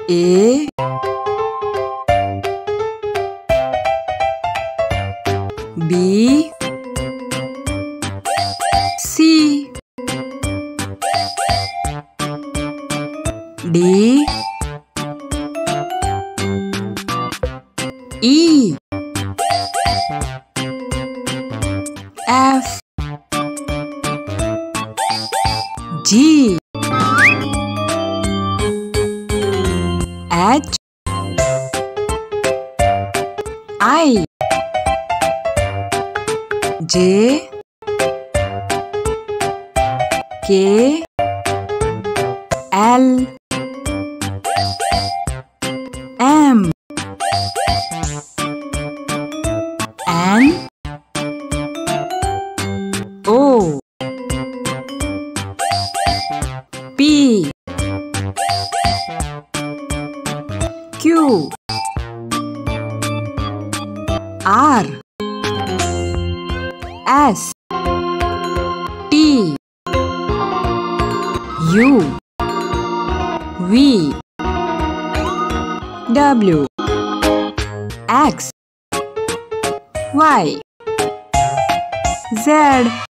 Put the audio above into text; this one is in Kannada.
A B C D E F G H I J K L M N O P Q R S T U V W X Y Z